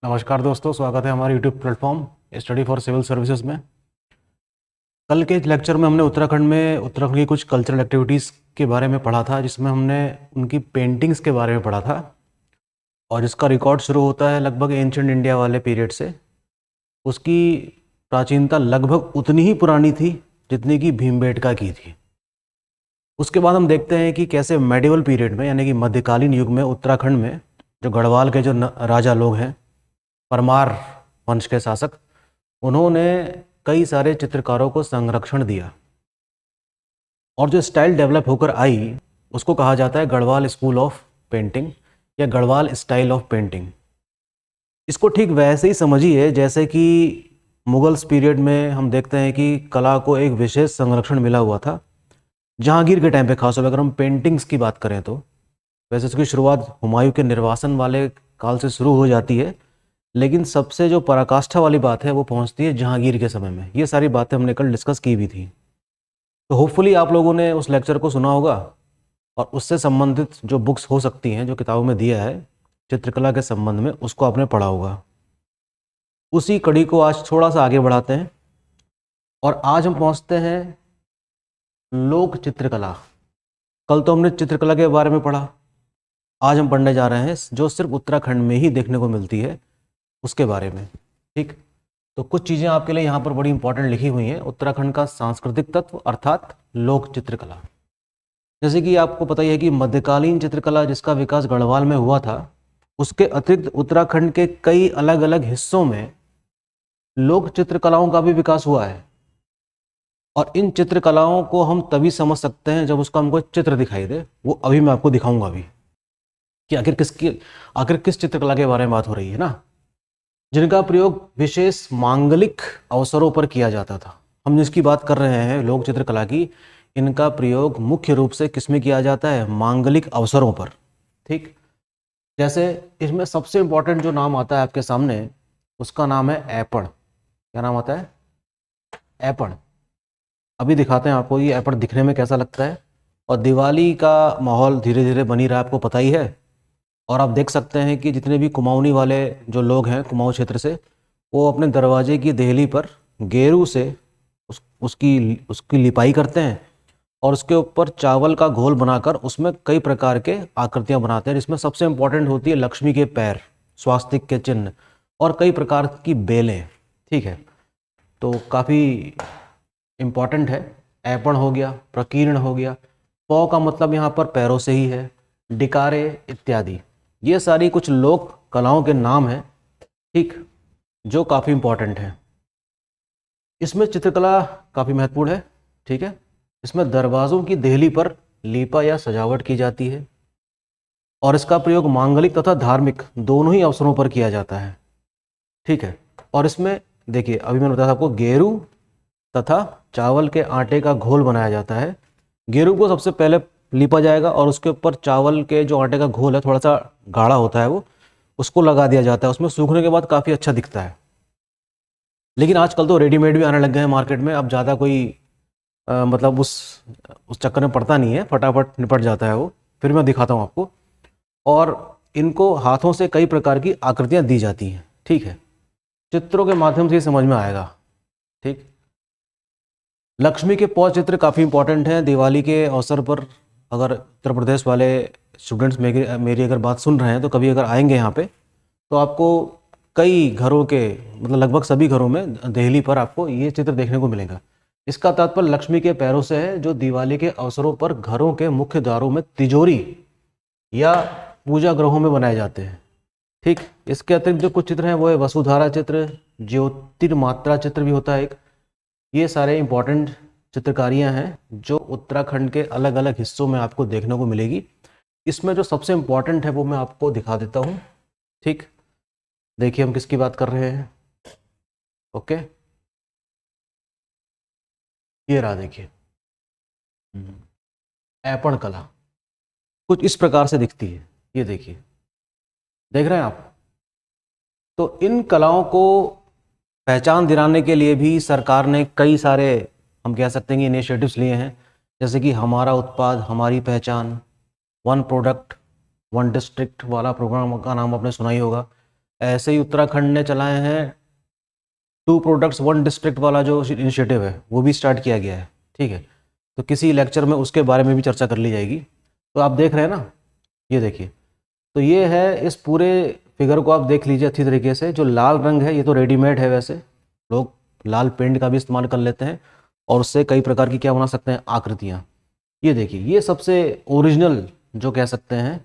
नमस्कार दोस्तों, स्वागत है हमारे YouTube platform study for civil services में। कल के लेक्चर में हमने उत्तराखंड की कुछ कल्चरल एक्टिविटीज़ के बारे में पढ़ा था, जिसमें हमने उनकी पेंटिंग्स के बारे में पढ़ा था। और इसका रिकॉर्ड शुरू होता है लगभग एंशिएंट इंडिया वाले पीरियड से। उसकी प्राचीनता लगभग उतनी ही पुरानी थी जितनी कि भीमबेटका की थी। उसके बाद हम देखते हैं कि कैसे मेडिवल पीरियड में, यानी कि मध्यकालीन युग में, उत्तराखंड में जो गढ़वाल के जो राजा लोग हैं, परमार वंश के शासक, उन्होंने कई सारे चित्रकारों को संरक्षण दिया। और जो स्टाइल डेवलप होकर आई उसको कहा जाता है गढ़वाल स्कूल ऑफ पेंटिंग या गढ़वाल स्टाइल ऑफ पेंटिंग। इसको ठीक वैसे ही समझिए जैसे कि मुगल्स पीरियड में हम देखते हैं कि कला को एक विशेष संरक्षण मिला हुआ था। जहांगीर के टाइम पे खासतौर पर अगर हम पेंटिंग्स की बात करें तो वैसे इसकी शुरुआत हुमायूं के निर्वासन वाले काल से शुरू हो जाती है, लेकिन सबसे जो पराकाष्ठा वाली बात है वो पहुंचती है जहांगीर के समय में। ये सारी बातें हमने कल डिस्कस की भी थी, तो होपफुली आप लोगों ने उस लेक्चर को सुना होगा और उससे संबंधित जो बुक्स हो सकती हैं, जो किताबों में दिया है चित्रकला के संबंध में, उसको आपने पढ़ा होगा। उसी कड़ी को आज थोड़ा सा आगे बढ़ाते हैं और आज हम पहुंचते हैं लोक चित्रकला। कल तो हमने चित्रकला के बारे में पढ़ा, आज हम पढ़ने जा रहे हैं जो सिर्फ उत्तराखंड में ही देखने को मिलती है उसके बारे में। ठीक, तो कुछ चीज़ें आपके लिए यहाँ पर बड़ी इंपॉर्टेंट लिखी हुई हैं। उत्तराखंड का सांस्कृतिक तत्व अर्थात लोक चित्रकला। जैसे कि आपको पता ही है कि मध्यकालीन चित्रकला जिसका विकास गढ़वाल में हुआ था, उसके अतिरिक्त उत्तराखंड के कई अलग अलग हिस्सों में लोक चित्रकलाओं का भी विकास हुआ है। और इन चित्रकलाओं को हम तभी समझ सकते हैं जब उसका हमको चित्र दिखाई दे। वो अभी मैं आपको दिखाऊंगा अभी कि आखिर किस चित्रकला के बारे में बात हो रही है ना, जिनका प्रयोग विशेष मांगलिक अवसरों पर किया जाता था। हम जिसकी बात कर रहे हैं लोक चित्रकला की, इनका प्रयोग मुख्य रूप से किसमें किया जाता है? मांगलिक अवसरों पर। ठीक, जैसे इसमें सबसे इंपॉर्टेंट जो नाम आता है आपके सामने, उसका नाम है ऐपण। क्या नाम आता है? ऐपण। अभी दिखाते हैं आपको ये ऐपण दिखने में कैसा लगता है। और दिवाली का माहौल धीरे धीरे बनी रहा है, आपको पता ही है। और आप देख सकते हैं कि जितने भी कुमाऊनी वाले जो लोग हैं कुमाऊं क्षेत्र से, वो अपने दरवाजे की देहली पर गेरू से उसकी लिपाई करते हैं और उसके ऊपर चावल का घोल बनाकर उसमें कई प्रकार के आकृतियां बनाते हैं, जिसमें सबसे इंपॉर्टेंट होती है लक्ष्मी के पैर, स्वास्तिक के चिन्ह और कई प्रकार की बेलें। ठीक है, तो काफ़ी इम्पॉर्टेंट है। ऐपण हो गया, प्रकीर्ण हो गया, पौ का मतलब यहाँ पर पैरों से ही है, डिकारे इत्यादि। ये सारी कुछ लोक कलाओं के नाम हैं, ठीक, जो काफ़ी इम्पॉर्टेंट है। इसमें चित्रकला काफ़ी महत्वपूर्ण है। ठीक है, इसमें दरवाज़ों की देहली पर लीपा या सजावट की जाती है और इसका प्रयोग मांगलिक तथा धार्मिक दोनों ही अवसरों पर किया जाता है। ठीक है, और इसमें देखिए अभी मैंने बताया आपको गेरू तथा चावल के आटे का घोल बनाया जाता है। गेरू को सबसे पहले लीपा जाएगा और उसके ऊपर चावल के जो आटे का घोल है, थोड़ा सा गाढ़ा होता है वो, उसको लगा दिया जाता है। उसमें सूखने के बाद काफ़ी अच्छा दिखता है। लेकिन आजकल तो रेडीमेड भी आने लग गए हैं मार्केट में। अब ज़्यादा कोई मतलब उस चक्कर में पड़ता नहीं है, फटाफट निपट जाता है वो। फिर मैं दिखाता हूँ आपको। और इनको हाथों से कई प्रकार की आकृतियाँ दी जाती हैं। ठीक है, चित्रों के माध्यम से ये समझ में आएगा। ठीक, लक्ष्मी के पौ चित्र काफ़ी इंपॉर्टेंट हैं। दिवाली के अवसर पर अगर उत्तर प्रदेश वाले स्टूडेंट्स मेरी अगर बात सुन रहे हैं तो कभी अगर आएंगे यहाँ पे, तो आपको कई घरों के, मतलब लगभग सभी घरों में देहली पर आपको ये चित्र देखने को मिलेगा। इसका तात्पर्य लक्ष्मी के पैरों से है, जो दिवाली के अवसरों पर घरों के मुख्य द्वारों में तिजोरी या पूजा गृहों में बनाए जाते हैं। ठीक, इसके अतिरिक्त जो कुछ चित्र हैं वो है वसुधारा चित्र, ज्योतिर्मात्रा चित्र भी होता है एक। ये सारे इंपॉर्टेंट चित्रकारियां हैं जो उत्तराखंड के अलग अलग हिस्सों में आपको देखने को मिलेगी। इसमें जो सबसे इंपॉर्टेंट है वो मैं आपको दिखा देता हूँ। ठीक, देखिए हम किसकी बात कर रहे हैं। ओके, ये रहा देखिए, ऐपण कला कुछ इस प्रकार से दिखती है। ये देखिए, देख रहे हैं आप? तो इन कलाओं को पहचान दिलाने के लिए भी सरकार ने कई सारे, हम कह सकते हैं कि इनिशिएटिव्स लिए हैं। जैसे कि हमारा उत्पाद हमारी पहचान, वन प्रोडक्ट वन डिस्ट्रिक्ट वाला प्रोग्राम का नाम आपने सुना ही होगा। ऐसे ही उत्तराखंड ने चलाए हैं 2 प्रोडक्ट्स 1 डिस्ट्रिक्ट वाला जो इनिशिएटिव है, वो भी स्टार्ट किया गया है। ठीक है, तो किसी लेक्चर में उसके बारे में भी चर्चा कर ली जाएगी। तो आप देख रहे हैं ना, ये देखिए, तो ये है, इस पूरे फिगर को आप देख लीजिए अच्छी तरीके से। जो लाल रंग है ये तो रेडीमेड है, वैसे लोग लाल पेंट का भी इस्तेमाल कर लेते हैं और उससे कई प्रकार की क्या बना सकते हैं, आकृतियाँ। ये देखिए, ये सबसे ओरिजिनल जो कह सकते हैं,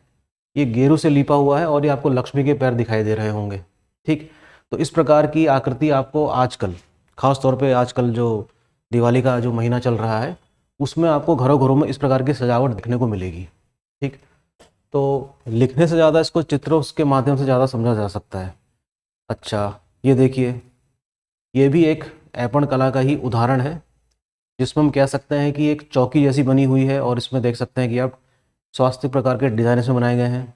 ये गेरू से लिपा हुआ है और ये आपको लक्ष्मी के पैर दिखाई दे रहे होंगे। ठीक, तो इस प्रकार की आकृति आपको आजकल, खास तौर पे आजकल जो दिवाली का जो महीना चल रहा है, उसमें आपको घरों घरों में इस प्रकार की सजावट देखने को मिलेगी। ठीक, तो लिखने से ज़्यादा इसको चित्रों के माध्यम से ज़्यादा समझा जा सकता है। अच्छा, ये देखिए, ये भी एक ऐपण कला का ही उदाहरण है, जिसमें हम कह सकते हैं कि एक चौकी जैसी बनी हुई है और इसमें देख सकते हैं कि आप स्वास्थ्य प्रकार के डिज़ाइन इसमें बनाए गए हैं।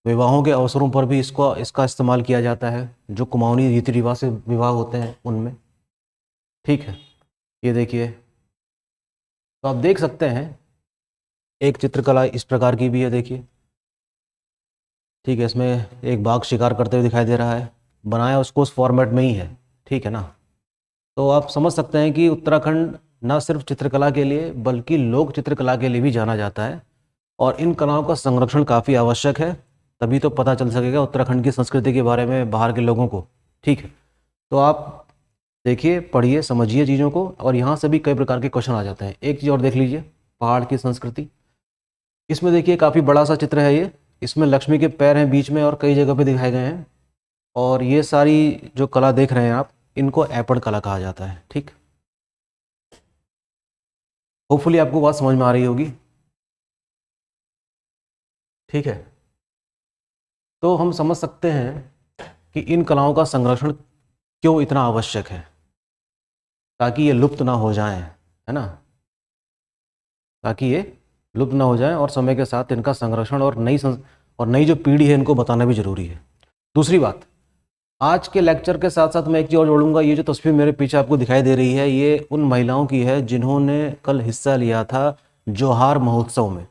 विवाहों के अवसरों पर भी इसका इस्तेमाल किया जाता है, जो कुमाऊनी रीति रिवाज से विवाह होते हैं उनमें। ठीक है, ये देखिए, तो आप देख सकते हैं एक चित्रकला इस प्रकार की भी है, देखिए। ठीक है, इसमें एक बाघ शिकार करते हुए दिखाई दे रहा है, बनाया उसको उस फॉर्मेट में ही है। ठीक है ना, तो आप समझ सकते हैं कि उत्तराखंड न सिर्फ चित्रकला के लिए बल्कि लोक चित्रकला के लिए भी जाना जाता है और इन कलाओं का संरक्षण काफ़ी आवश्यक है, तभी तो पता चल सकेगा उत्तराखंड की संस्कृति के बारे में बाहर के लोगों को। ठीक है, तो आप देखिए, पढ़िए, समझिए चीज़ों को, और यहाँ से भी कई प्रकार के क्वेश्चन आ जाते हैं। एक चीज़ और देख लीजिए, पहाड़ की संस्कृति। इसमें देखिए काफ़ी बड़ा सा चित्र है ये, इसमें लक्ष्मी के पैर हैं बीच में और कई जगह पे दिखाए गए हैं, और ये सारी जो कला देख रहे हैं आप, इनको ऐपण कला कहा जाता है। ठीक, होपफुली आपको बात समझ में आ रही होगी। ठीक है, तो हम समझ सकते हैं कि इन कलाओं का संरक्षण क्यों इतना आवश्यक है, ताकि ये लुप्त ना हो जाएं, है ना, ताकि ये लुप्त ना हो जाएं और समय के साथ इनका संरक्षण और नई जो पीढ़ी है इनको बताना भी जरूरी है। दूसरी बात, आज के लेक्चर के साथ साथ मैं एक चीज़ और जोड़ूंगा। ये जो तस्वीर मेरे पीछे आपको दिखाई दे रही है, ये उन महिलाओं की है जिन्होंने कल हिस्सा लिया था जोहार महोत्सव में।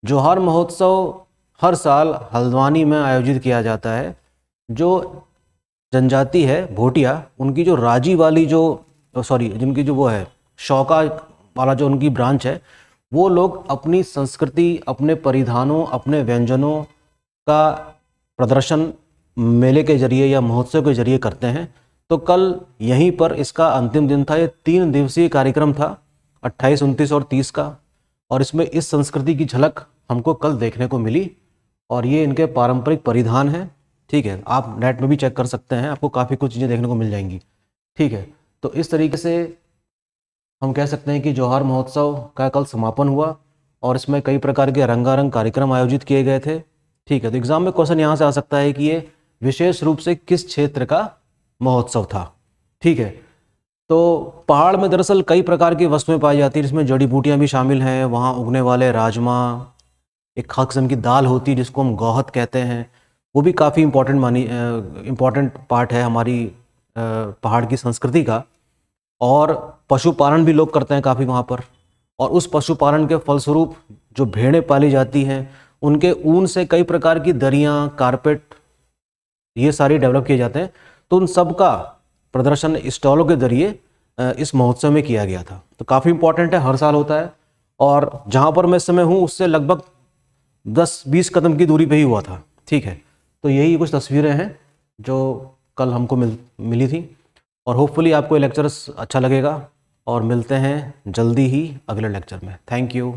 जोहार महोत्सव हर साल हल्द्वानी में आयोजित किया जाता है। जो जनजाति है भोटिया, उनकी जो राजी वाली जिनकी जो वो है शौका वाला जो उनकी ब्रांच है, वो लोग अपनी संस्कृति, अपने परिधानों, अपने व्यंजनों का प्रदर्शन मेले के जरिए या महोत्सव के जरिए करते हैं। तो कल यहीं पर इसका अंतिम दिन था। ये 3 दिवसीय कार्यक्रम था, 28, 29 और 30 का, और इसमें इस संस्कृति की झलक हमको कल देखने को मिली, और ये इनके पारंपरिक परिधान हैं। ठीक है, आप नेट में भी चेक कर सकते हैं, आपको काफ़ी कुछ चीज़ें देखने को मिल जाएंगी। ठीक है, तो इस तरीके से हम कह सकते हैं कि जोहार महोत्सव का कल समापन हुआ और इसमें कई प्रकार के रंगारंग कार्यक्रम आयोजित किए गए थे। ठीक है, तो एग्जाम में क्वेश्चन यहाँ से आ सकता है कि ये विशेष रूप से किस क्षेत्र का महोत्सव था। ठीक है, तो पहाड़ में दरअसल कई प्रकार की वस्तुएं पाई जाती हैं, जिसमें जड़ी बूटियां भी शामिल हैं। वहाँ उगने वाले राजमा, एक खास किस्म की दाल होती है जिसको हम गौहत कहते हैं, वो भी काफ़ी इम्पॉर्टेंट पार्ट है हमारी पहाड़ की संस्कृति का। और पशुपालन भी लोग करते हैं काफ़ी वहाँ पर, और उस पशुपालन के फलस्वरूप जो भेड़ें पाली जाती हैं, उनके ऊन से कई प्रकार की दरियाँ, कारपेट, ये सारे डेवलप किए जाते हैं। तो उन सब का प्रदर्शन स्टॉलों के जरिए इस महोत्सव में किया गया था। तो काफ़ी इंपॉर्टेंट है, हर साल होता है, और जहाँ पर मैं इस समय हूँ उससे लगभग 10-20 कदम की दूरी पे ही हुआ था। ठीक है, तो यही कुछ तस्वीरें हैं जो कल हमको मिली थी, और होपफुली आपको ये लेक्चर अच्छा लगेगा, और मिलते हैं जल्दी ही अगले लेक्चर में। Thank you.